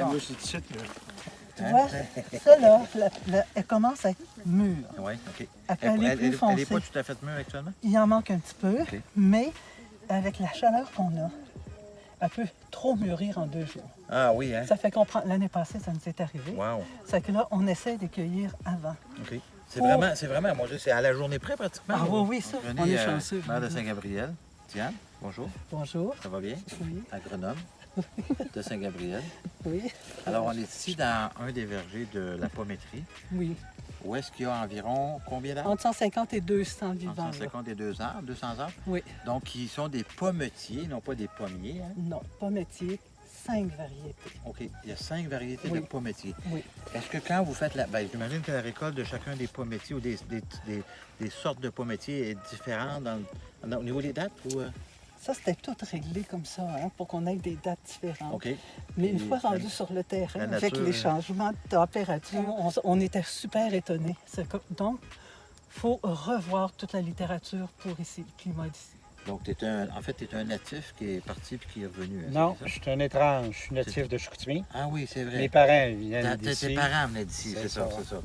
Moi, c'est tout de suite, là. Tu vois, ça là, elle commence à être mûre. Oui, OK. Elle peut aller plus Elle foncée. n'est pas tout à fait mûre actuellement? Il en manque un petit peu, OK. mais avec la chaleur qu'on a, elle peut trop mûrir en 2 jours. Ah oui, hein? Ça fait qu'on prend... L'année passée, ça nous est arrivé. Wow. C'est que là, on essaie de cueillir avant. OK. C'est vraiment, moi, c'est à la journée près pratiquement. Ah oui, oui, ça, on est chanceux. Maire de Saint-Gabriel. Diane, bonjour. Bonjour. Ça va bien? Oui. Agronome de Saint-Gabriel. Oui. Alors, on est ici dans un des vergers de la pommetrie. Oui. Où est-ce qu'il y a environ combien d'arbres? Entre 150 et 200 vivants. Entre 150 et 200 arbres. Oui. Donc, qui sont des pommetiers, non pas des pommiers. Hein? Non, pas métier, 5 variétés. OK. Il y a 5 variétés Oui. de pommetiers. Oui. Est-ce que quand vous faites la... Bien, j'imagine que la récolte de chacun des pommetiers ou des sortes de pommetiers est différente au niveau des dates? Ou, Ça, c'était tout réglé comme ça, hein, pour qu'on ait des dates différentes. OK. Mais une Et fois rendu sur le terrain, la avec nature, les changements de température, on était super étonnés. Donc, il faut revoir toute la littérature pour ici, le climat d'ici. Donc, tu es un natif qui est parti puis qui est revenu. Hein, Non, c'est ça? je suis un étrange. Je suis natif de Chicoutimi. Ah oui, c'est vrai. Mes parents viennent d'ici. Tes parents venaient d'ici, C'est c'est ça, ça. c'est ça.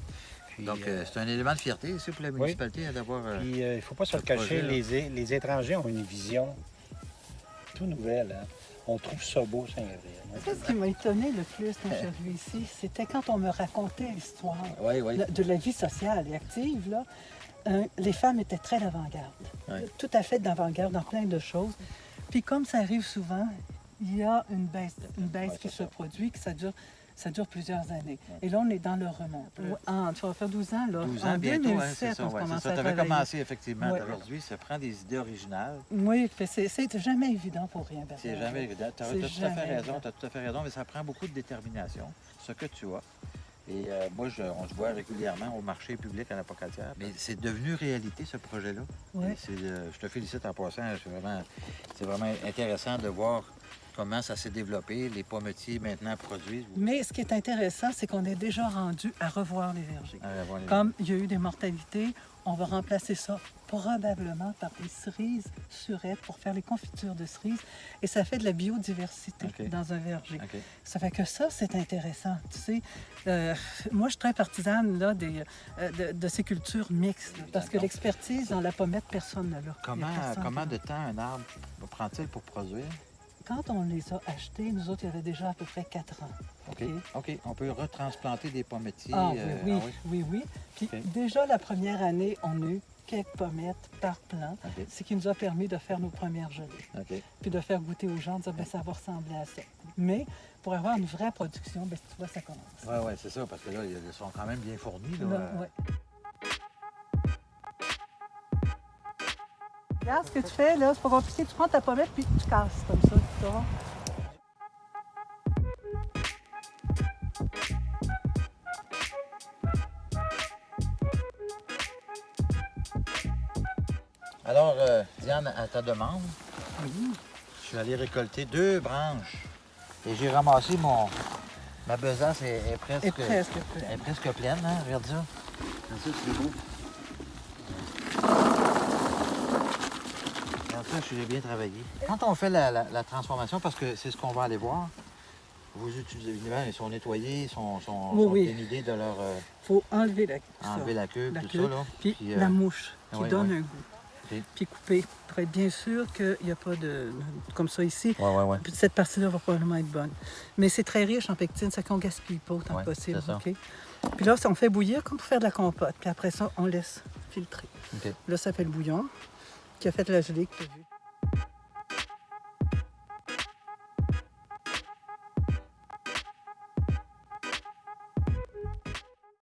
Puis, Donc, c'est un élément de fierté ici pour la municipalité hein, d'avoir... Puis, il ne faut pas se le ce cacher, projet-là. les étrangers ont une vision tout nouvelle. Hein. On trouve ça beau, Saint-Gabriel. Ça, ce qui m'a étonné le plus quand je suis arrivée ici, c'était quand on me racontait l'histoire Oui, oui. de la vie sociale et active. Là, les femmes étaient très d'avant-garde. Oui. Tout à fait d'avant-garde dans plein de choses. Puis comme ça arrive souvent, il y a une baisse qui se produit, que ça dure plusieurs années. Et là, on est dans le remont. Tu vas faire 12 ans, là. 12 en ans bientôt, 2007, hein, c'est ça. on Ouais, commence c'est ça. à Tu avais travailler. commencé effectivement. Ouais. Aujourd'hui, ça prend des idées originales. Oui, puis c'est jamais évident pour rien. Bernard. C'est jamais évident. Tu as C'est tout à fait jamais raison, évident. tu as tout à fait raison, mais ça prend beaucoup de détermination, ce que tu as. Et moi, on se voit régulièrement au marché public à la Pocatière. Mais c'est devenu réalité, ce projet-là. Oui. Et je te félicite en passant. C'est vraiment intéressant de voir comment ça s'est développé. Les pommetiers maintenant produisent. Mais ce qui est intéressant, c'est qu'on est déjà rendu à revoir les vergers. Voir les- Comme il y a eu des mortalités, on va remplacer ça probablement par des cerises surettes pour faire les confitures de cerises. Et ça fait de la biodiversité OK. dans un verger. OK. Ça fait que ça, c'est intéressant. Tu sais, moi, je suis très partisane là, de ces cultures mixtes, là, parce que l'expertise dans la pommette, personne ne l'a. Il y a personne Comment qui de temps un arbre prend-il pour produire? Quand on les a achetés, nous autres, il y avait déjà à peu près 4 ans. OK. OK. On peut retransplanter des pommetiers. Ah oui, ah oui. Puis OK. déjà la première année, on a eu quelques pommettes par plant, OK. ce qui nous a permis de faire nos premières gelées. OK. Puis de faire goûter aux gens, de dire, ben, ça va ressembler à ça. Mais pour avoir une vraie production, ben, tu vois, ça commence. Oui, c'est ça, parce que là, ils sont quand même bien fournis. Là. Là, ouais. Regarde ce que tu fais, là, c'est pas compliqué. Tu prends ta pommette puis tu casses comme ça, tu vois. Alors, Diane, à ta demande, je suis allé récolter 2 branches et j'ai ramassé ma besace est presque, Et presque pleine. elle est presque pleine, hein? Regarde ça. Regarde ça, c'est beau. Regarde ça, je l'ai bien travaillé. Quand on fait la transformation, parce que c'est ce qu'on va aller voir, vous utilisez évidemment, ils sont nettoyés, ils sont Oui. dénudés de leur Il faut enlever enlever la queue, la tout queue, ça. Là. puis Puis, la mouche qui ouais, donne ouais. un goût. OK. Puis couper pour être bien sûr qu'il n'y a pas de... comme ça ici. Ouais. Puis cette partie-là va probablement être bonne. Mais c'est très riche en pectine, ça qu'on gaspille pas autant Ouais, que possible. c'est ça. OK? Puis là, on fait bouillir comme pour faire de la compote. Puis après ça, on laisse filtrer. OK. Là, ça fait le bouillon qui a fait la gelée que tu as vue.